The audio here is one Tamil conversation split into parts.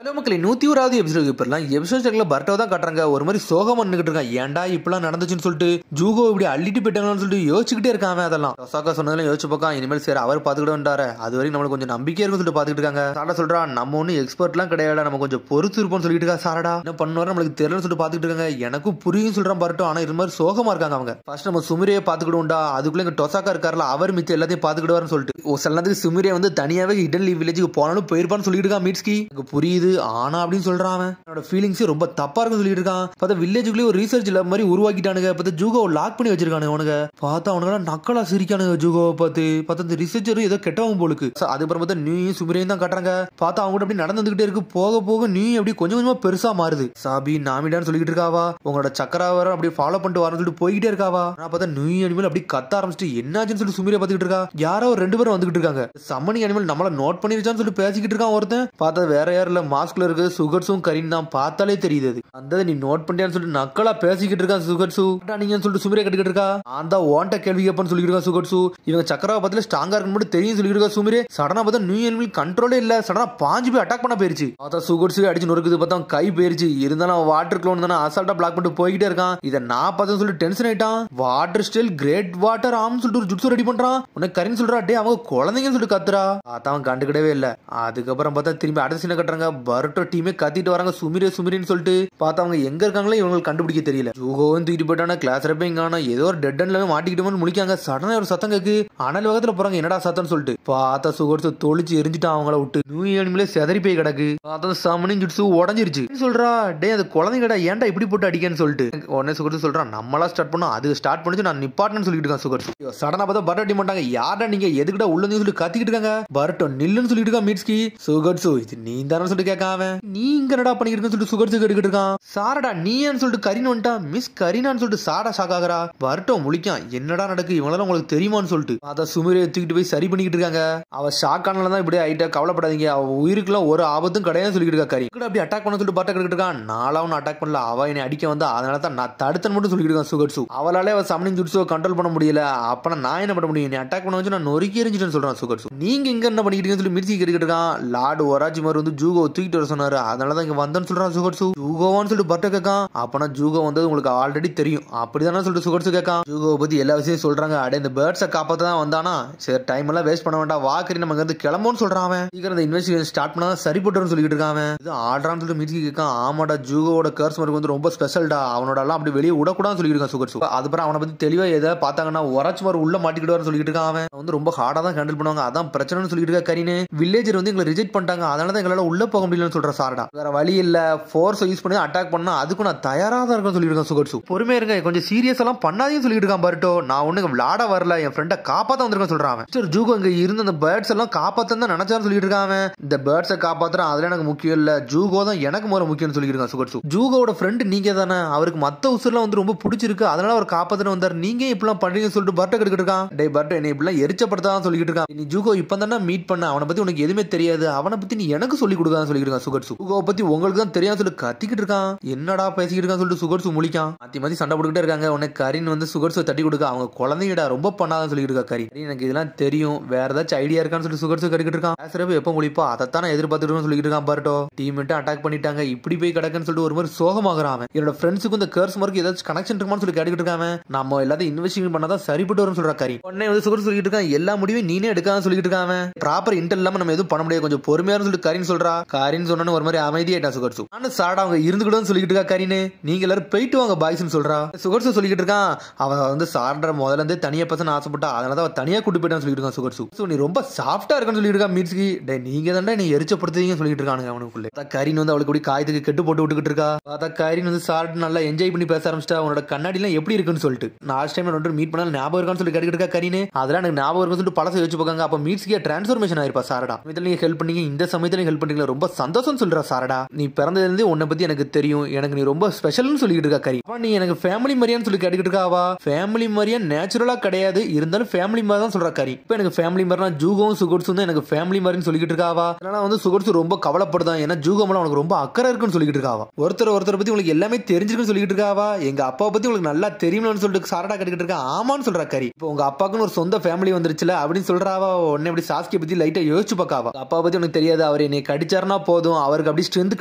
ஹலோ மக்களே 101வது எபிசோட் இப்பெல்லாம் எபிசோட்ல பர்ட்டோ தான் காட்டுறாங்க. ஒரு மாதிரி சோகமா நின்னுட்டு இருக்கான். ஏன்டா இப்பெல்லாம் நடந்துச்சுன்னு சொல்லிட்டு ஜூகோ இப்படி அள்ளிட்டு போயிட்டாங்கன்னு சொல்லிட்டு யோசிச்சுக்கிட்டே இருக்காங்க. அதெல்லாம் ஒசாக்கா சொன்னதெல்லாம் யோசிச்சு பார்க்க இனிமேல் சரி அவர் பாத்துக்கிட்டு வந்தாரு. அது வரைக்கும் நம்மளுக்கு கொஞ்சம் நம்பிக்கை இருக்குன்னு சொல்லிட்டு பாத்துக்கிட்டு இருக்காங்க. சாரடா சொல்றா நம்ம ஒன்னும் எக்ஸ்பர்ட்லாம் கிடையாது, நம்ம கொஞ்சம் பொறுத்து இருப்போம்னு சொல்லிட்டு இருக்கா. சாரடா என்ன பண்ணுவாரு நம்மளுக்கு தெரியலன்னு சொல்லிட்டு பாத்துக்கிட்டு இருக்காங்க. எனக்கும் புரியும் சொல்றான் பர்ட்டோ. ஆனா இது மாதிரி சோகமா இருக்காங்க அவங்க. ஃபர்ஸ்ட் நம்ம சுமிரியை பாத்துக்கிடுவோம்டா, அதுக்குள்ள எங்க டொசாக்கா இருக்காருல அவர் மிச்சம் எல்லாத்தையும் பாத்துக்கிடுவாருன்னு சொல்லிட்டு சில நேரத்துக்கு சுமிரியை வந்து தனியாவே ஹிடன் லீவ் வில்லேஜுக்கு போனாலும் போயிருப்பான்னு சொல்லிட்டு இருக்கா மீட்ஸ்கி. எனக்கு புரியுது ஆனா அப்படின்னு சொல்றான். என்னோட ஃபீலிங்ஸ் ரொம்ப தப்பா இருக்குன்னு சொல்லிட்டு இருக்கான். பார்த்தா வில்லேஜுக்குள்ளே ஒரு ரிசர்ச் லேப் மாதிரி உருவாக்கிட்டானுங்க. பார்த்தா ஜூகோ லாக் பண்ணி வச்சிருக்கானுங்க. அவனுங்க பார்த்தா அவனுங்க நக்கலா சிரிக்கானுங்க. ஜூகோவை பார்த்தா இந்த ரிசர்ச்சரும் ஏதோ கெட்டவங்க போலுக்கு. அதுக்கப்புறம் பார்த்தா நீ சுமிரையும் தான் காட்டுறாங்க. பார்த்தா அவங்க கூட அப்படி நடந்துகிட்டே இருக்கு. போக போக நீ அப்படி கொஞ்சம் கொஞ்சமா பெருசா மாறுது. சாபி நாமிடான்னு சொல்லிட்டு இருக்காவா. உங்களோட சக்கராவரம் அப்படி ஃபாலோ பண்ணிட்டு வரணும்னு சொல்லிட்டு போய்கிட்டே இருக்காவா. நான் பார்த்தா நீ அனிமல் அப்படி கத்த ஆரம்பிச்சுட்டு என்னாச்சுன்னு சொல்லிட்டு சுமிரியை பார்த்துக்கிட்டு இருக்கா. யாரோ ஒரு 2 பேரும் வந்துகிட்டு இருக்காங்க. சம்மனி அனிமல் நம்மள நோட் பண்ணிருச்சான்னு சொல்லிட்டு பேசிக்கிட்டு இருக்கான் ஒருத்தன். பார்த்தா வேற யாரும் இல்ல, மாஸ்க்ல இருக்கு சுகர்ஸும் கரீன் தான். பார்த்தாலே தெரியுது அந்த நீ நோட் பண்ணியான்னு சொல்லிட்டு நக்கலா பேசிக்கிட்டு இருக்கா சுகர்ஸு. நீங்க சொல்லிட்டு சுமிரியை கட்டிக்கிட்டு இருக்கா. அந்த ஓண்ட கேள்வி கேப்பன்னு சொல்லிட்டு இருக்கா சுகர்ஸு. இவங்க சக்கராவை பத்தில ஸ்ட்ராங்கா இருக்குன்னு மட்டும் தெரியும் சொல்லிட்டு இருக்கா சுமிரே. சடனா பார்த்தா நியூ எனிமல் கண்ட்ரோலே இல்ல, சடனா பாஞ்சு போய் அட்டாக் பண்ண போயிருச்சு. பார்த்தா சுகர்ஸு அடிச்சு நொறுக்குது. பார்த்தா கை போயிருச்சு. இருந்தாலும் அவன் வாட்டர் க்ளோன் தானே அசால்ட்டா பிளாக் பண்ணிட்டு போய்கிட்டே இருக்கான். இதை நான் பார்த்தேன்னு சொல்லிட்டு டென்ஷன் ஆயிட்டான். வாட்டர் ஸ்டைல் கிரேட் வாட்டர் ஆம்னு சொல்லிட்டு ஒரு ஜுட்ஸு ரெடி பண்றான். உனக்கு கரின்னு சொல்றா. டே அவங்க குழந்தைங்கன்னு சொல்லிட்டு கத்துறா. அவன் கண்டுக்கிடவே இல்ல. அதுக்கப்புறம் பார்த்தா திரும்பி அடுத்த சீனை கட்டுறாங்க. பர்ட்டோ டீமே கத்திட்டு வராங்க சுமிரின்னு சொல்லிட்டு. பார்த்தா அவங்க எங்க இருக்காங்களோ இவங்களுக்கு கண்டுபிடிக்க தெரியல. ஜூகோவும் தூக்கிட்டு போயிட்டானா, கிளாஸ் ரப்பையும் காணோம். ஏதோ ஒரு டெட் எண்ட்ல மாட்டிக்கிட்டு முழிக்காங்க. சடனா ஒரு சத்தம் கேக்கு. அனல் வேகத்துல போறாங்க. என்னடா சத்தம்னு சொல்லிட்டு பார்த்தா சுகர்ஸ் தொளிச்சு எரிஞ்சுட்டான் அவங்கள விட்டு. நியூ எனிமலே செதறி போய் கிடக்கு. பார்த்தா சமனின் ஜுட்ஸு உடஞ்சிருச்சு. சொல்றா டே அது குழந்தைங்கடா ஏன்டா இப்படி போட்டு அடிக்கன்னு சொல்லிட்டு உடனே சுகர்ஸ் சொல்றான் நம்மளா ஸ்டார்ட் பண்ணோம், அது ஸ்டார்ட் பண்ணிச்சு நான் நிப்பாட்டேன்னு சொல்லிட்டு இருக்கான் சுகர்ஸ். சடனா பார்த்தா பர்ட்டோ அடி மாட்டாங்க. யாரா நீங்க எதுக்கிட்ட உள்ள சொல்லி கத்திக்கிட்டு இருக்காங்க. பர்ட்டோ நில்லுன்னு சொல்லிட்டு இருக்கா மீட்ஸ்கி. சுகர்ஸ் இது நீ தானே சொல்லிட்டு கேட்காம நீ இங்க என்னடா பண்ணிக்கிட்டு சொல்லிட்டு சுகர்ஸ் கேட்டுக்கிட்டு இருக்கான். சாரடா நீன்னு சொல்லிட்டு கரீன் வந்துட்டா. மிஸ் கரீனான்னு சொல்லிட்டு சாரடா ஷாக் ஆகுறா. பர்ட்டோ முழிக்கான். என்னடா நடக்கு இவங்களால உங்களுக்கு தெரியுமான்னு சொல்லிட்டு அத சுமிரியை தூக்கிட்டு போய் சரி பண்ணிக்கிட்டு இருக்காங்க. அவ ஷாக் ஆனதான் இப்படி ஆயிட்டா, கவலைப்படாதீங்க, அவ உயிருக்குலாம் ஒரு ஆபத்தும் கிடையாது சொல்லிட்டு இருக்கா. கரீன் அப்படி அட்டாக் பண்ண சொல்லிட்டு பர்ட்டோ கேட்டுக்கிட்டு இருக்கான். நானும் அட்டாக் பண்ணல, அவ என்னை அடிக்க வந்தா, அதனால தான் நான் தடுத்தன் மட்டும் சொல்லிட்டு இருக்கான் சுகர்ஸ். அவளாலே அவ சமனிங் ஜுட்ஸோ கண்ட்ரோல் பண்ண முடியல. அப்ப நான் என்ன பண்ண முடியும், நீ அட்டாக் பண்ண வச்சு நான் நொறுக்கி எரிஞ்சிட்டேன்னு சொல்றான் சுகர்ஸ். நீங்க இங்க என்ன பண்ணிக்கிட்டீங்கன்னு சொல்லி மிர்ச்சி கேட்டுக்கிட்டு இருக்கான். லார்டு ஒராஜிமார் வந்து ஜூகோ தூக்கிட்டு வர சொன்னாரு, அதனாலதான் இங்க வந்தேன்னு சொல்றான் சுகர்ஸ். ஜூகோவான்னு சொல்லிட்டு பர்ட்டோ கேட்கான். அப்பனா ஜூகோ வந்தது உங்களுக்கு ஆல்ரெடி தெரியும் அப்படிதானே சொல்லிட்டு சுகர்ஸ் கேட்கான். ஜூகோ பத்தி எல்லா விஷயம் சொல்றாங்க. அட இந்த பேர்ட்ஸை காப்பாத்த தான் வந்தானா, சரி டைம் எல்லாம் வேஸ்ட் பண்ண வேண்டாம், வாக்கறி நம்ம இருந்து கிளம்புன்னு சொல்றான். சீக்கிரம் இந்த இன்வெஸ்டிகேஷன் ஸ்டார்ட் பண்ணா சரிப்பட்டுன்னு சொல்லிட்டு இருக்கான். இது ஆடுறான்னு சொல்லிட்டு மிர்ச்சி கேட்கான். ஆமாடா ஜூகோவோட கர்ஸ் மார்க் வந்து ரொம்ப ஸ்பெஷல்டா, அவனோட எல்லாம் அப்படி வெளியே விடக்கூடாதுன்னு சொல்லிட்டு இருக்கான் சுகர்ஸ். அதுக்கப்புறம் அவனை பத்தி தெளிவா ஏதாவது பார்த்தாங்கன்னா ஒராஜ் மாதிரி உள்ள மாட்டிக்கிட்டு சொல்லிட்டு இருக்கான். அவன் வந்து ரொம்ப ஹார்டா தான் ஹேண்டில் பண்ணுவாங்க, அதான் பிரச்சனைன்னு சொல்லிட்டு இருக்கா கரீன். வில்லேஜர் வந்து எங்களை ரிஜெக்ட் பண்ணிட்டாங்க, அதனால தான் எங்களால உள்ள போக முடியலன்னு சொல்ற சாரடா. வேற வழி இல்ல, ஃபோர்ஸ் யூஸ் பண்ணி அட்டாக் பண்ணா அதுக்கும் நான் தயாரா தான் இருக்கேன்னு சொல்லிட்டு இருக்கேன் சுகர்ஸ். பொறுமையா இருங்க, கொஞ்சம் சீரியஸ் எல்லாம் பண்ணாதீங்கன்னு சொல்லிட்டு இருக்கான் பர்ட்டோ. நான் ஒண்ணு விளாட வரல, என் ஃப்ரெண்டை காப்பாத்த வந்திருக்கேன் சொல்றான். மிஸ்டர் ஜூகோ இங்க இருந்த அந்த பேர்ட்ஸ் எல்லாம் காப்பாத்தன்னு தான் நினைச்சான்னு சொல்லிட்டு இருக்கான். இந்த பேர்ட்ஸை காப்பாத்துறான், அதுல எனக்கு முக்கியம் இல்ல, ஜூகோ தான் எனக்கு முறை முக்கியம்னு சொல்லிட்டு இருக்கான் சுகர்ஸ். ஜூகோட ஃப்ரெண்ட் நீங்க தானே, அவருக்கு மத்த உசுர்லாம் வந்து ரொம்ப பிடிச்சிருக்கு, அதனால அவர் காப்பாத்துன்னு வந்தார், நீங்க இப்பெல்லாம் பண்றீங்கன்னு சொல்லிட்டு பர்ட்டோ கேட்டுக்கிட்டு இருக்கான். டே பர்ட்டோ என்னை இப்பெல்லாம் எரிச்சப்படுத்தான் சொல்லிட்டு இருக்கான். நீ ஜூகோ இப்ப தானே மீட் பண்ண, அவனை பத்தி உனக்கு எதுவுமே தெரியாது, அவனை பத்தி நீ எனக்கு சொல்லி கொடுக்கான்னு சொல்லிட்டு இருக்கான் சுகர்ஸ். ஜூகோ பத்தி உங்களுக்கு தான் தெரியாது சொல்லி கத்திக்கிட்டு இருக்கான். என்னடா பேசிக்கிட்டு இருக்கான்னு சொல்லிட்டு சுகர்ஸ் முழிக்கான். மாத்தி சண்டை போட்டுக்கிட்டே இருக்காங்க. உனக்கு கரீன் வந்து சுகர்ஸ் தட்டி கொடுக்க, அவங்க குழந்தைங்கடா ரொம்ப பண்ணாதான் சொல்லிட்டு இருக்கா கரீன். எனக்கு இதெல்லாம் தெரியும், வேற ஏதாச்சும் ஐடியா இருக்கான்னு சொல்லிட்டு சுகர்ஸ் கட்டிக்கிட்டு இருக்கான். பேசுறப்ப எப்ப முழிப்பா அதைத்தான் நான் எதிர்பார்த்துட்டு சொல்லிட்டு இருக்கான் பர்ட்டோ. டீம் அட்டாக் பண்ணிட்டாங்க, இப்படி போய் கிடக்குன்னு சொல்லிட்டு ஒரு மாதிரி சோகமாகறான். என்னோட ஃப்ரெண்ட்ஸுக்கு இந்த கர்ஸ் மார்க் ஏதாச்சும் கனெக்ஷன் இருக்குமான்னு சொல்லி கேட்டுக்கிட்டு இருக்காங்க. நம்ம எல்லாத்தையும் இன்வெஸ்டிகேட் பண்ணாதான் சரிப்பட்டு வரும்னு சொல்றா கரீன். உடனே வந்து சுகர்ஸ் சொல்லிட்டு இருக்கான், எல்லா முடிவும் நீனே எடுக்கான்னு சொல்லிட்டு இருக்காங்க. ப்ராப்பர் இன்டெல் இல்லாம நம்ம எதுவும் பண்ண முடியாது, கொஞ்சம் பொறுமையா சொல்லிட்டு கரீன் சொல்றா. கரீன் சொன்னு ஒரு மாதிரி அமைதியாயிட்டா சுகர்ஸ். ஆனா சாடா அவங்க இருந்துக்கிட்டு சொல்லிட்டு இருக்கா கரீன். நீங்க எல்லாரும் போயிட்டு வாங்க பாய்ஸ்னு சொல்றா. சுகர்ஸ் சொல்லிட்டு இருக்கான். அவன் வந்து சார்டர் முதல்ல இருந்து தனியா பசங்க ஆசைப்பட்டா, அதனால அவன் தனியா கூட்டு போயிட்டான்னு சொல்லிட்டு இருக்கான் சுகர்ஸ். நீ ரொம்ப சாஃப்டா இருக்குன்னு சொல்லிட்டு இருக்கா மீட்ஸ்கி. நீங்க தானே நீ எரிச்சப்படுத்துறீங்கன்னு சொல்லிட்டு இருக்கானுங்க அவனுக்குள்ள. கரீன் வந்து அவளுக்கு காயத்துக்கு கெட்டு போட்டு விட்டுக்கிட்டு இருக்கா. பார்த்தா கரீன் வந்து சார்ட் நல்லா என்ஜாய் பண்ணி பேச ஆரம்பிச்சிட்டா. உன்னோட கண்ணாடி எல்லாம் எப்படி இருக்குன்னு சொல்லிட்டு லாஸ்ட் டைம் ரெண்டு மீட் பண்ணாலும் ஞாபகம் இருக்கான்னு சொல்லி கேட்டுக்கிட்டு இருக்கா கரீன். அதெல்லாம் எனக்கு ஞாபகம் இருக்குன்னு சொல்லிட்டு பழசை யோசிச்சு பார்க்காங்க. அப்ப மீட்ஸ்கியா டிரான்ஸ்ஃபர்மேஷன் ஆயிருப்பா சாரடா. இதுல நீங்க ஹெல்ப் பண்ணீங்க, இந்த சமயத்துல ஹெல்ப் பண்ணீங்களா, ரொம்ப சந்தோஷம் சொல்றா சாரடா. நீ பிறந்ததுல இருந்து உன்னை பத்தி எனக்கு தெரியும், எனக்கு நீ ரொம்ப ஸ்பெஷல்னு சொல்லிட்டு இருக்கா கரீன். நீ எனக்கு ஃபேமிலி மாதிரியான்னு சொல்லி கேட்டுக்கிட்டு இருக்காவா. ஃபேமிலி மாதிரியா நேச்சுரலா கிடையாது, இருந்தாலும் ஃபேமிலி மாதிரி தான் சொல்றா கரீன். இப்ப எனக்கு ஃபேமிலி மாதிரினா ஜூகோவும் சுகர்ஸும் தான் எனக்கு ஃபேமிலி மாதிரின்னு சொல்லிட்டு இருக்காவா. அதனால வந்து சுகர்ஸ் ரொம்ப கவலைப்படுதான், ஏன்னா ஜூகோ மேல உனக்கு ரொம்ப அக்கறை இருக்குன்னு சொல்லிட்டு இருக்காவா. ஒருத்தர் பத்தி உங்களுக்கு எல்லாமே தெரிஞ்சிருக்குன்னு சொல்லிட்டு இருக்காவா. எங்க அப்பா பத்தி உங்களுக்கு நல்லா தெரியும்னு சொல்லிட்டு சாரடா கேட்டுக்கிட்டு இருக்கா. ஆமான்னு சொல்றா கரி. இப்போ உங்க அப்பாக்குன்னு ஒரு சொந்த ஃபேமிலி வந்துருச்சுல அப்படின்னு சொல்றாவா. உடனே அப்படி சாஸ்கியை பத்தி லைட்டா யோசிச்சு பார்க்காவா. அப்பா பத்தி உனக்கு தெரியாது, அவர் என்னை கடிச்சாருனா போதும் அவருக்கு அப்படி ஸ்ட்ரென்த்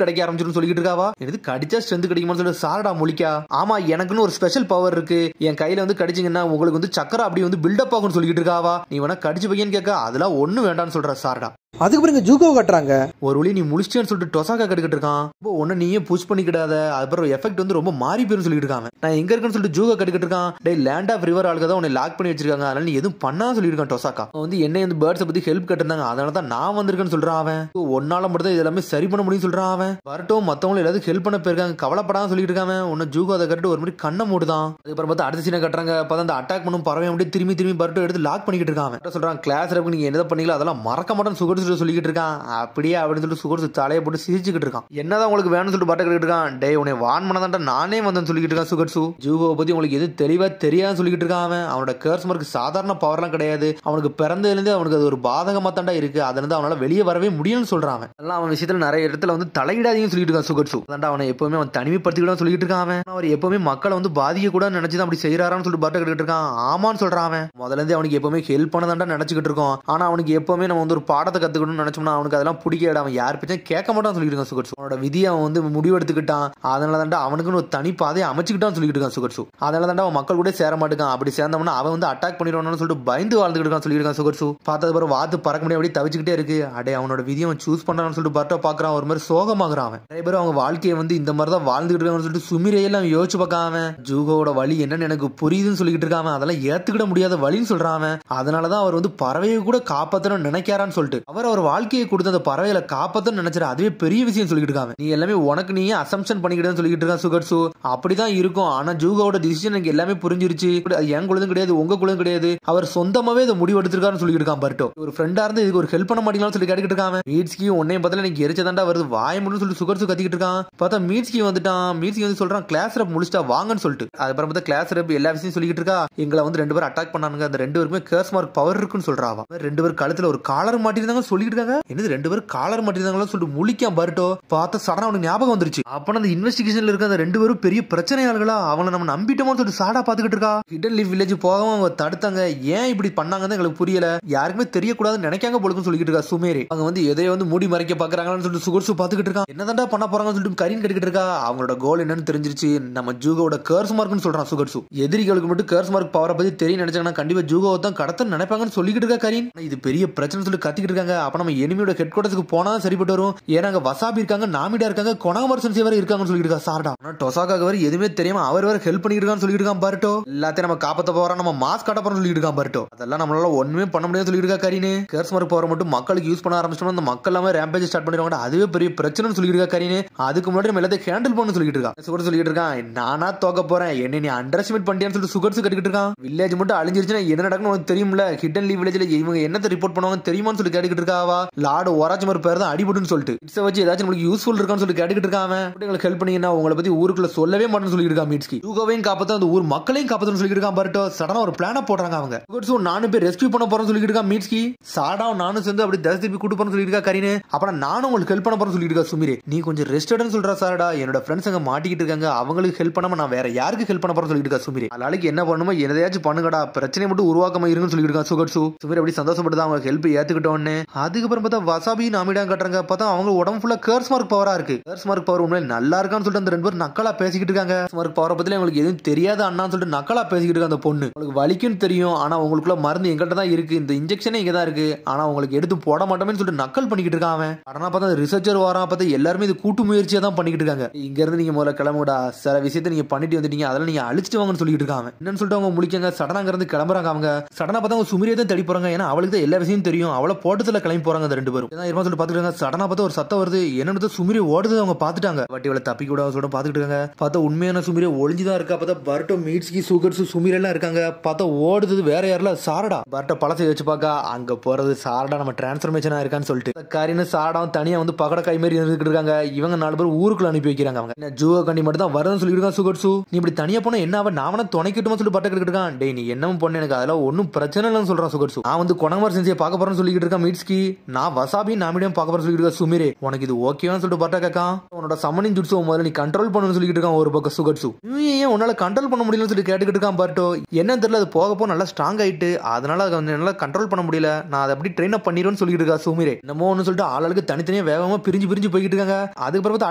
கிடைக்க ஆரம்பிச்சிடும் சொல்லிட்டு இருக்காவா. எனக்கு கடிச்சா ஸ்ட்ரென்த் கிடைக்குமான்னு சொல்லி சாரடா முழிக்கா. ஆமா எனக்குன்னு ஒரு ஸ்பெஷல் பவர் இருக்கு, என் கையில வந்து கடிச்சிங்கன்னா உங்களுக்கு வந்து சக்கரை அப்படி வந்து பில்டப் ஆகும்னு சொல்லிட்டு இருக்காவா. நீ வேணா கடிச்சு பையன்னு கேட்க அதெல்லாம் ஒண்ணு வேண்டாம்னு சொல்ற சாரடா. அதுக்கு பிறகு ஜூகோ கட்டுறாங்க. ஒரு வழி நீ முடிச்சிட்டேன்னு சொல்லிட்டு டொசாக்கா கட்டுக்கிட்டு இருக்கான். இப்போ ஒன்னு நீயே புஷ் பண்ணிக்கிடாத, அப்புறம் எஃபெக்ட் வந்து ரொம்ப மாறி போயிரும் சொல்லிட்டு இருக்காங்க. நான் எங்க இருக்கேன்னு சொல்லிட்டு ஜூகோ கட்டுக்கிட்டு இருக்கான். டே லேண்ட் ஆஃப் ரிவர் ஆளுக்கு தான் உன்னை லாக் பண்ணி வச்சிருக்காங்க, அதனால நீ எதுவும் பண்ணா சொல்லியிருக்கான் டொசாக்கா. வந்து என்ன வந்து பேர்ட்ஸை பத்தி ஹெல்ப் கட்டிருந்தாங்க, அதனால தான் நான் வந்திருக்கேன்னு சொல்றான் அவன். ஒன்னால மட்டும் தான் இதெல்லாமே சரி பண்ண முடியும் சொல்றான் அவன். வரட்டும் மத்தவங்களும் எல்லாரும் ஹெல்ப் பண்ண போயிருக்காங்க, கவலைப்படாம சொல்லிட்டு இருக்காங்க. ஒன்னு ஜூகோ அதை கட்டு ஒரு மாதிரி கண்ணை மூடுதான். அதுக்கப்புறம் பார்த்தா அடுத்த சீனை கட்டுறாங்க. பார்த்தா அந்த அட்டாக் பண்ணும் பறவை அப்படியே திரும்பி திரும்பி பரட்டும் எடுத்து லாக் பண்ணிக்கிட்டு இருக்கான். சொல்றான் கிளாஸ் ரேப் நீங்க என்ன பண்ணீங்களோ அதெல்லாம் மறக்க மாட்டேன்னு சுகர் சொல்லிக்கிட்டு இருக்கான். அப்படியே அப்படின்னு சொல்லிட்டு சுகர்ஸ் தலையை போட்டு சிரிச்சுக்கிட்டு இருக்கான். என்னதான் உங்களுக்கு வேணும்னு சொல்லிட்டு பட்ட கேட்டு இருக்கான். டே உன்னை வான் பண்ணதான்டா நானே வந்தேன்னு சொல்லிக்கிட்டு இருக்கான் சுகர்ஸு. ஜூகோவை பத்தி உங்களுக்கு எது தெளிவா தெரியாதுன்னு சொல்லிக்கிட்டு இருக்கான் அவன். அவனோட கர்ஸ் மார்க்கு சாதாரண பவர்லாம் கிடையாது, அவனுக்கு பிறந்ததுலேருந்து அவனுக்கு அது ஒரு பாதகமா தாண்டா இருக்கு, அதுல இருந்து அவனால வெளியே வரவே முடியும்னு சொல்றான். எல்லாம் அவன் விஷயத்துல நிறைய இடத்துல வந்து தலையிடாதீங்கன்னு சொல்லிட்டு இருக்கான் சுகர்ஸு. அதான்டா அவனை எப்பவுமே அவன் தனிமைப்படுத்திக்கிட்டு சொல்லிட்டு இருக்கான் அவன். அவர் எப்பவுமே மக்களை வந்து பாதிக்க கூட நினைச்சுதான் அப்படி செய்யறாரான்னு சொல்லிட்டு பட்ட கேட்டு இருக்கான். ஆமான்னு சொல்றான் அவன். முதல்ல இருந்து அவனுக்கு எப்பவுமே ஹெல்ப் பண்ணதான்டா நினைச்சுக்கிட்டு இருக்கோம், ஆனா அவனுக்கு எப்பவுமே நம்ம வந்து ஒரு பாடத்தை கத்துக்கணும்னு நினைச்சோம்னா அவனுக்கு அதெல்லாம் பிடிக்காது, அவன் யார் பேச்சும் கேட்க மாட்டான்னு சொல்லிட்டு இருக்கான் சுகர்ஸு. அவனோட விதியை அவன் வந்து முடிவெடுத்துக்கிட்டான், அதனால தாண்டா அவனுக்குன்னு ஒரு தனி பாதையை அமைச்சுக்கிட்டான்னு சொல்லிட்டு இருக்கான் சுகர்ஸு. அதனால தாண்டா அவன் மக்கள் கூட சேர மாட்டான், அப்படி சேர்ந்தவனா அவன் வந்து அட்டாக் பண்ணிடுவான்னு சொல்லிட்டு பயந்து வாழ்ந்துட்டு இருக்கான் சொல்லியிருக்கான் சுகர்ஸு. பார்த்தது பிறகு வாத்து பறக்க முடியாது அப்படியே தவிச்சுக்கிட்டே இருக்கு. அடே அவனோட விதியை அவன் சூஸ் பண்றான்னு சொல்லிட்டு பர்ட்டோ பாக்குறான். ஒரு மாதிரி சோகமாகறான் அவன். நிறைய பேர் அவங்க வாழ்க்கையை வந்து இந்த மாதிரி தான் வாழ்ந்துட்டு இருக்கான்னு சொல்லிட்டு சுமிரையெல்லாம் அவன் யோசிச்சு பார்க்காம ஜூகோவோட வழி என்னன்னு எனக்கு புரியுதுன்னு சொல்லிட்டு இருக்கான். அதெல்லாம் ஏத்துக்கிட முடியாத வழின்னு சொல்றான். அதனாலதான் அவர் வந்து பறவையை கூட காப்பாற்றணும்னு நினைக்கிறான்னு சொல்லிட்டு அவர் வாழ்க்கையை கொடுத்த அந்த பறவைகளை காப்பாற்றணும்னு நினைச்சிரு, அதுவே பெரிய விஷயம் சொல்லிட்டு இருக்காங்க. நீ எல்லாமே உனக்கு நீயே அசம்ஷன் பண்ணிக்கிட்டேன்னு சொல்லிட்டு இருக்கான் சுகர்ஸு. அப்படிதான் இருக்கும், ஆனா ஜூகோவோட டிசிஷன் எனக்கு எல்லாமே புரிஞ்சிருச்சு, அது என் குழந்தை கிடையாது உங்க குழந்தை கிடையாது, அவர் சொந்தமாவே இதை முடிவு எடுத்திருக்காருன்னு சொல்லிட்டு இருக்கான் பர்ட்டோ. ஒரு ஃப்ரெண்டா இருந்து இதுக்கு ஒரு ஹெல்ப் பண்ண மாட்டீங்களான்னு சொல்லி கேட்டுக்கிட்டு இருக்காங்க. மீட்ஸ்கி உன்னையும் பார்த்தா எனக்கு எரிச்சதாண்டா வருது வாய முடியும் சொல்லிட்டு சுகர்ஸு கத்திக்கிட்டு இருக்கான். பார்த்தா மீட்ஸ்கி வந்துட்டான். மீட்ஸ்கி வந்து சொல்றான் கிளாஸ் ரப் முடிச்சிட்டா வாங்கன்னு சொல்லிட்டு. அதுக்கப்புறம் பார்த்தா கிளாஸ் ரப் எல்லா விஷயம் சொல்லிட்டு இருக்கா. எங்களை வந்து 2 பேரும் அட்டாக் பண்ணானுங்க, அந்த 2 பேருமே கர்ஸ் மார்க் பவர் இருக்குன்னு சொல்றாவா. 2 பேரும் கழுத்துல ஒரு காலர் மாட்டிருந்தாங்க சொல்லிட்டு இருக்காங்க. என்னது 2 பேரும் காலர் மாட்டிருந்தாங்களா சொல்லிட்டு முழிக்காம பர்ட்டோ பார்த்தா சடனா அவனுக்கு ஞாபகம் வந்துருச்சு. அப்ப அந்த இன்வெஸ்டிகேஷன்ல இருக்க அந்த 2 பேரும் பெரிய பிரச்சனையாளர்களா, அவங்களை நம்ம நம்பிட்டோம்னு சொல்லிட்டு சாடா பாத்துக்கிட்டு இருக்கா. ஹிடன் லீஃப் வில்லேஜ் போகாம அவங்க தடுத்தாங்க, ஏன் இப்படி பண்ணாங்கன்னு எங்களுக்கு புரியல, யாருக்குமே தெரியக்கூடாதுன்னு நினைக்காங்க போலுக்குன்னு சொல்லிட்டு இருக்கா சுமேரி. அவங்க வந்து எதையோ வந்து மூடி மறைக்க பாக்குறாங்கன்னு சொல்லிட்டு சுகர்ஸு பாத்துக்கிட்டு இருக்கான். என்னதான்டா பண்ண போறாங்கன்னு சொல்லிட்டு கரீன் கேட்டுக்கிட்டு இருக்கா. அவங்களோட கோல் என்னன்னு தெரிஞ்சிருச்சு, நம்ம ஜூகோவோட கர்ஸ் மார்க்னு சொல்றான் சுகர்ஸு. எதிரிகளுக்கு மட்டும் கர்ஸ் மார்க் பவரை பத்தி தெரியும் நினைச்சாங்கன்னா கண்டிப்பா ஜூகோவை தான் கடத்த நினைப்பாங்கன்னு சொல்லிக்கிட்டு இருக்கா கரீன். இது பெரிய பிரச்சனை சொல்லி கத்திக்கிட்டு இருக்காங்க. அப்ப நம்ம எனிமியோட ஹெட் குவார்டர்ஸ்க்கு போனா சரிப்பட்டு வரும், ஏன்னா அங்க வசாபி இருக்காங்க, நாமிடா இருக்காங்க, கொனாமர்சன் சேவர் இருக்காங்கன்னு சொல்லிட்டு இருக்கா சாரடா. ஆனா டொசாக்காக்கு வர எதுவுமே தெரியாம அவர் வேற ஹெல்ப் பண்ணிட்டு இருக்கான்னு சொல்லிட்டு இருக்கான் பர்ட்டோ. எல்லாத்தையும் நம்ம காப்பாத்த போறோம், நம்ம மாஸ்க் காட்ட போறோம்னு சொல்லிட்டு இருக்கான் பர்ட்டோ. அதெல்லாம் நம்மளால ஒண்ணுமே பண்ண முடியாதுன்னு சொல்லிட்டு இருக்கா கரீன். கர்ஸ் மார்க் பவர் மட்டும் மக்களுக்கு யூஸ் பண்ண ஆரம்பிச்சோம்னா அந்த மக்கள் எல்லாமே ரேம்பேஜ் ஸ்டார்ட் பண்ணிடுவாங்க, அதுவே பெரிய பிரச்சனைன்னு சொல்லிட்டு இருக்கா கரீன். அதுக்கு முன்னாடி நம்ம எல்லாத்தையும் ஹேண்டில் பண்ணு சொல்லிட்டு இருக்கா. சுகர் சொல்லிட்டு இருக்கான் நானா தோக்க போறேன், என்ன நீ அண்டர் எஸ்டிமேட் பண்ணியான்னு சொல்லிட்டு சுகர்ஸ் கட்டிக்கிட்டு இருக்கான். வில்லேஜ் மட்டும் அழிஞ்சிருச்சுன்னா என்ன நடக்குன்னு உனக்கு தெரியும்ல, ஹிடன் லீவ் வில்லேஜ்ல இவங்க என்னத்தை ரிப்போர்ட் பண்ணுவாங்க தெரியுமான்னு சொல்லி கேட்டுக்கிட்டு இருக்காவா. லார்டு ஒராஜ்மர் பேர் தான் அடிபட்டுன்னு சொல்லிட்டு இட்ஸ் வச்சு ஏதாச்சும் உங்களுக்கு யூஸ்ஃபுல் இருக்கான்னு சொல்லி கேட்டுக்கிட்டு இருக்கான். உங்களுக்கு ஹெல்ப் பண்ணீங்கன்னா உங்களை பத்தி ஊருக்குள்ள சொல்லவே மாட்டேன்னு சொல்லிட்டு இருக்கான் மீட்ஸ்கி. ஜூகோவையும் காப்பாத்த அந்த ஊர் மக்களையும் காப்பாத்தன்னு சொல்லிட்டு இருக்கான் பர்ட்டோ. சடனா ஒரு பிளான போடுறாங்க அவங்க. சுகர்ஸும் நானும் போய் ரெஸ்கியூ பண்ண போறேன்னு சொல்லிட்டு இருக்கான் மீட்ஸ்கி. சாடாவும் நானும் சேர்ந்து அப்படி தஸ் திருப்பி கூட்டு போறேன்னு சொல்லிட்டு இருக்கா கரீன். அப்புறம் நானும் உங்களுக்கு ஹெல்ப் பண்ண போறேன்னு சொல்லிட்டு இருக்கா சுமிரே. நீ கொஞ்சம் ரெஸ்ட் எடுன்னு சொல்றா சாரடா, என்னோட ஃப்ரெண்ட்ஸ் அங்க மாட்டிக்கிட்டு இருக்காங்க, அவங்களுக்கு ஹெல்ப் பண்ணாம நான் வேற யாருக்கு ஹெல்ப் பண்ண போறேன்னு சொல்லிட்டு இருக்கா சுமிரே. நாளைக்கு என்ன பண்ணுமோ எதையாச்சும் பண்ணுங்கடா, பிரச்சனை மட்டும் உருவாக்காம இருங்கன்னு சொல்லிட்டு இருக்கா சுகர்ஸு. சுமிரே அப்படி சந்தோஷப்பட்டு அவங்க ஹெல்ப் ஏத்துக்கிட்டோன்னு. அதுக்கப்புறம் பார்த்தா வசாபி நாமிடா கட்டுறாங்க. பார்த்தா அவங்க உடம்பு ஃபுல்லா கர்ஸ் மார்க் பவரா இருக்கு. கர்ஸ் மார்க் பவர் உண்மையில நல்லா இருக்கான்னு சொல்லிட்டு அந்த 2 பேரும் நக்கலா பேசிக்கிட்டு இருக்காங்க. மார்க் பவரை பத்தி உங்களுக்கு எதுவும் தெரியாத அண்ணான்னு சொல்லிட்டு நக்கலா பேசிக்கிட்டு இருக்க அந்த பொண்ணு. உங்களுக்கு வலிக்குன்னு தெரியும், ஆனா உங்களுக்குள்ள மருந்து எங்கள்கிட்ட தான் இருக்கு, இந்த இன்ஜெக்ஷனே இங்க தான் இருக்கு, ஆனா உங்களுக்கு எடுத்து போட மாட்டோம்னு சொல்லிட்டு நக்கல் பண்ணிக்கிட்டு இருக்காங்க. ஆனா பார்த்தா ரிசர்ச்சர் வாரா பார்த்தா எல்லாருமே இது கூட்டு முயற்சியா தான் பண்ணிக்கிட்டு இருக்காங்க. இங்க இருந்து நீங்க முதல்ல கிளம்புடா, சில விஷயத்தை நீங்க பண்ணிட்டு வந்துட்டீங்க, அதெல்லாம் நீங்க அழிச்சிட்டு வாங்கன்னு சொல்லிட்டு இருக்காங்க. என்னன்னு சொல்லிட்டு அவங்க முடிக்காங்க. சடனா இருந்து கிளம்புறாங்க. அவங்க சடனா பார்த்தா அவங்க சுமிரியை தான் தேடி போறாங்க, ஏன்னா அவளுக்கு தான் எல்லா விஷயம் தெரியும், அவளை போட்டத்துல கிளம்பி போறாங்க அந்த 2 பேரும். சொல்லிட்டு பாத்துக்கிட்டாங்க. சடனா பார்த்தா ஒரு சத்தம் வருது, என்னன்னு சுமிரி ஓடுது அவங்க பாத்துட்டாங்க. வட்டி இவளை தப்பி கூட சொல்லிட்டு பாத்துக்கிட்டு இருக்காங்க. பார்த்தா உண்மையான சுமிரியை ஒளிஞ்சுதான் இருக்கா. பார்த்தா பர்ட்டோ மீட்ஸ்கி சுகர்ஸ் சுமிரி எல்லாம் இருக்காங்க. பார்த்தா ஓடுது வேற யாரில் சாரடா. பர்ட்டோ பழசை வச்சு பார்க்க அங்க போறது சாரடா நம்ம டிரான்ஸ்பர்மேஷனா இருக்கான்னு சொல்லிட்டு கரீன் சாரடாவும் தனியா வந்து பகடக்காய் மாதிரி இருந்துட்டு இருக்காங்க. இவங்க 4 பேர் ஊருக்குள்ள அனுப்பி வைக்கிறாங்க. அவங்க ஜூவோ கண்டி மட்டும் தான் வருதுன்னு சொல்லிட்டு இருக்கான் சுகர்ஸு. நீ இப்படி தனியா போனா என்ன அவன் நாவன துணைக்கிட்டுமா சொல்லி பட்ட இருக்கான். டே நீ என்னவும் பொண்ணு, எனக்கு அதெல்லாம் ஒன்னும் பிரச்சனை இல்லைன்னு சொல்றான் சுகர்ஸு. நான் வந்து கொனமர் செஞ்சியை பார்க்க போறேன்னு சொல்லிட்டு இருக்கான் மீட்ஸ்கி. மிட்ஸ்கி நான் வசாபி நாமிடியும் பார்க்க போற சொல்லிட்டு இருக்கா சுமிரே உனக்கு இது ஓகேவான்னு சொல்லிட்டு பர்ட்டா கேட்கான் உன்னோட சம்மனிங் ஜுட்ஸு முதல்ல நீ கண்ட்ரோல் பண்ணணும்னு சொல்லிட்டு இருக்கான் ஒரு பக்கம் சுகட்சு ஏன் உன்னால கண்ட்ரோல் பண்ண முடியலன்னு சொல்லி கேட்டுக்கிட்டு இருக்கான் பர்ட்டோ என்னன்னு தெரியல அது போக நல்லா ஸ்ட்ராங் ஆயிட்டு அதனால அதை வந்து என்னால கண்ட்ரோல் பண்ண முடியல நான் அதை அப்படி ட்ரெயின் அப் பண்ணிடுவேன்னு சொல்லிட்டு இருக்கா சுமிரே என்னமோ ஒன்னு சொல்லிட்டு ஆளுக்கு தனித்தனியா வேகமா பிரிஞ்சு போய்கிட்டு இருக்காங்க அதுக்கப்புறம் பார்த்து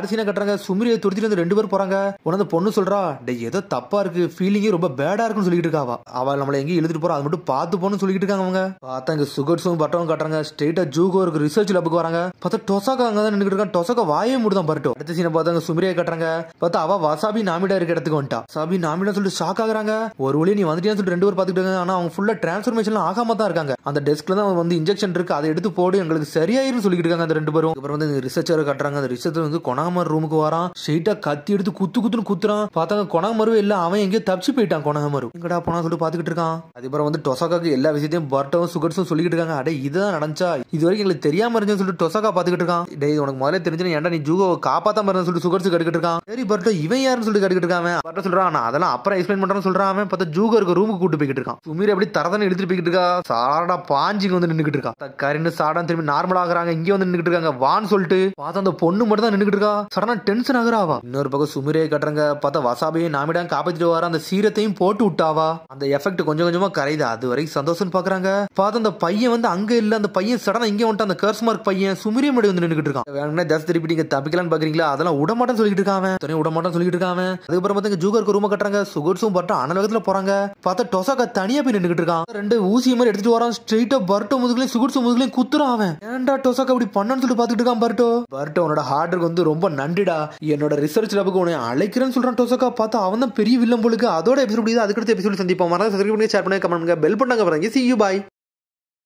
அடிசினா கட்டுறாங்க சுமிரியை துடிச்சிட்டு வந்து 2 பேர் போறாங்க உனது பொண்ணு சொல்றா டே ஏதோ தப்பா இருக்கு ஃபீலிங்கே ரொம்ப பேடா இருக்குன்னு சொல்லிட்டு இருக்காவா அவள் நம்மள எங்கேயும் இழுத்துட்டு போறா அது மட்டும் பார்த்து போன்னு சொல்லிட்டு இருக்காங்க அவங்க பார்த்தா இங்க சுகட்ஸும் பட்டவும் காட்டுறாங்க ஸ்ட்ரெயிட்டா ஜூகோ இருக்கு ரிசர்ச் லேபுக்கு வராங்க பார்த்தா டொசாக்கா அங்க தான் நின்னுட்டு இருக்கான் டொசாக்கா வாயே மூடுதான் பரட்டும் அடுத்த சீனை பார்த்தாங்க சுமிரியை காட்டுறாங்க பார்த்தா அவ வசாபி நாமிடா இருக்க இடத்துக்கு வந்துட்டா சாபி நாமிடா சொல்லிட்டு ஷாக் ஆகுறாங்க ஒரு வழி நீ வந்துட்டியான்னு சொல்லிட்டு 2 பேர் பாத்துக்கிட்டு ஆனா அவங்க ஃபுல்லா டிரான்ஸ்ஃபர்மேஷன் ஆகாம தான் இருக்காங்க அந்த டெஸ்க்ல தான் வந்து இன்ஜெக்ஷன் இருக்கு அதை எடுத்து போடு எங்களுக்கு சரியாயிரும் சொல்லிட்டு இருக்காங்க அந்த 2 பேரும் அப்புறம் வந்து ரிசர்ச்சர் காட்டுறாங்க அந்த ரிசர்ச்சர் வந்து கொனாமர் ரூமுக்கு வரான் ஸ்ட்ரெயிட்டா கத்தி எடுத்து குத்துன்னு குத்துறான் பார்த்தாங்க கொனாமருவே இல்ல அவன் எங்கேயோ தப்பிச்சு போயிட்டான் கொனாமரு எங்கடா போனா சொல்லிட்டு பாத்துக்கிட்டு இருக்கான் அதுக்கப்புறம் வந்து டொசாக்காக்கு எல்லா விஷயத்தையும் பர்ட்டவும் சுகட்ஸும் சொல்லிட்டு இருக்காங்க அடே இதுதான் நடந்துச்சா இது வரைக்கும் எங்களுக்கு தெரியாம இருந்துன்னு சொல்லிட்டு டொசாக்கா பாத்துக்கிட்டு இருக்கான் டேய் உனக்கு முதல்ல தெரிஞ்சு ஏன்டா நீ ஜூகோ காப்பாத்தாம இருந்தா சொல்லிட்டு சுகட்ஸ் கேட்டுக்கிட்டு இருக்கான் சரி பர்ட்டோ இவன் யாருன்னு சொல்லிட்டு கேட்டுக்கிட்டு இருக்கான் பர்ட்டோ சொல்றான் நான் அதெல்லாம் அப்புறம் எக்ஸ்பிளைன் பண்றேன்னு சொல்றான் அவன் பார்த்தா ஜூகோ இருக்க ரூமுக்கு கூட்டு போய்கிட்டு இருக்கான் சுமீர் அப்படி தரதானே எடுத்துட்டு போய்கிட்டு இருக்கா சாடா பாஞ்சிங்க வந்து நின்னுக்கிட்டு இருக்கா கரின்னு சாடா திரும்பி நார்மல் ஆகுறாங்க இங்கே வந்து நின்னுக்கிட்டு இருக்காங்க வான்னு சொல்லிட்டு பார்த்தா அந்த பொண்ணு மட்டும் தான் நின்னுக்கிட்டு இருக்கா சடனா டென்ஷன் ஆகுறாவா இன்னொரு பக்கம் சுமிரே கட்டுறாங்க பார்த்தா வசாபியை நாமிடாங்க காப்பாத்திட்டு வர அந்த சீரத்தையும் போட்டு விட்டாவா அந்த எஃபெக்ட் கொஞ்சம் கொஞ்சமா கரையுது அது வரைக்கும் சந்தோஷம் பாக்குறாங்க பார்த்தா அந்த பையன் வந்து அங்க இல்ல அந்த பையன் சடனா இங்கே வந்துட்டு அந்த கர்ஸ் மார்க் பையன் சுமிரே முடி வந்து நின்னுக்கிட்டு இருக்கான் வேணும்னா ஜஸ்ட் திருப்பி நீங்க தப்பிக்கலான்னு பாக்குறீங்களா அதெல்லாம் விடமாட்டேன்னு சொல்லிட்டு இருக்காங்க விடமாட்டேன்னு சொல்லிட்டு இருக்காங்க அதுக்கப்புறம் பார்த்தா ஜூகருக்கு ரூம் கட்டுறாங்க சுகட்ஸும் பர்ட்டோ அனலகத்துல போறாங்க பார்த்தா டொசாக்கா தனியா போய் நின்னுக்கிட்டு இருக்கான் 2 ஊசி மாதிரி எடுத்துட்டு வரான் ஸ்ட்ரெயிட்டா பர்ட்டோ முதுகுலையும் சுகட்ஸும் முதுகுலையும் குத்துறான் அவன் ஏன்டா டொசாக்கா இப்படி பண்ணன்னு சொல்லிட்டு பாத்துட்டு இருக்கான் பர்ட்டோ உன்னோட ஹார்டருக்கு வந்து ரொம்ப நன்றிடா என்னோட ரிசர்ச் லேபுக்கு உன்னை அழைக்கிறேன்னு சொல்றான் டொசாக்கா பார்த்தா அவன் தான் பெரிய வில்லம் போலுக்கு அதோட எபிசோட் அதுக்கடுத்த எபிசோட் சந்திப்போம் மறக்காம சப்ஸ்கிரைப் பண்ணுங்க ஷேர் பண்ணுங்க கமெண்ட் பண்ணுங்க பெல் பண்ணாங்க பாருங்க see you bye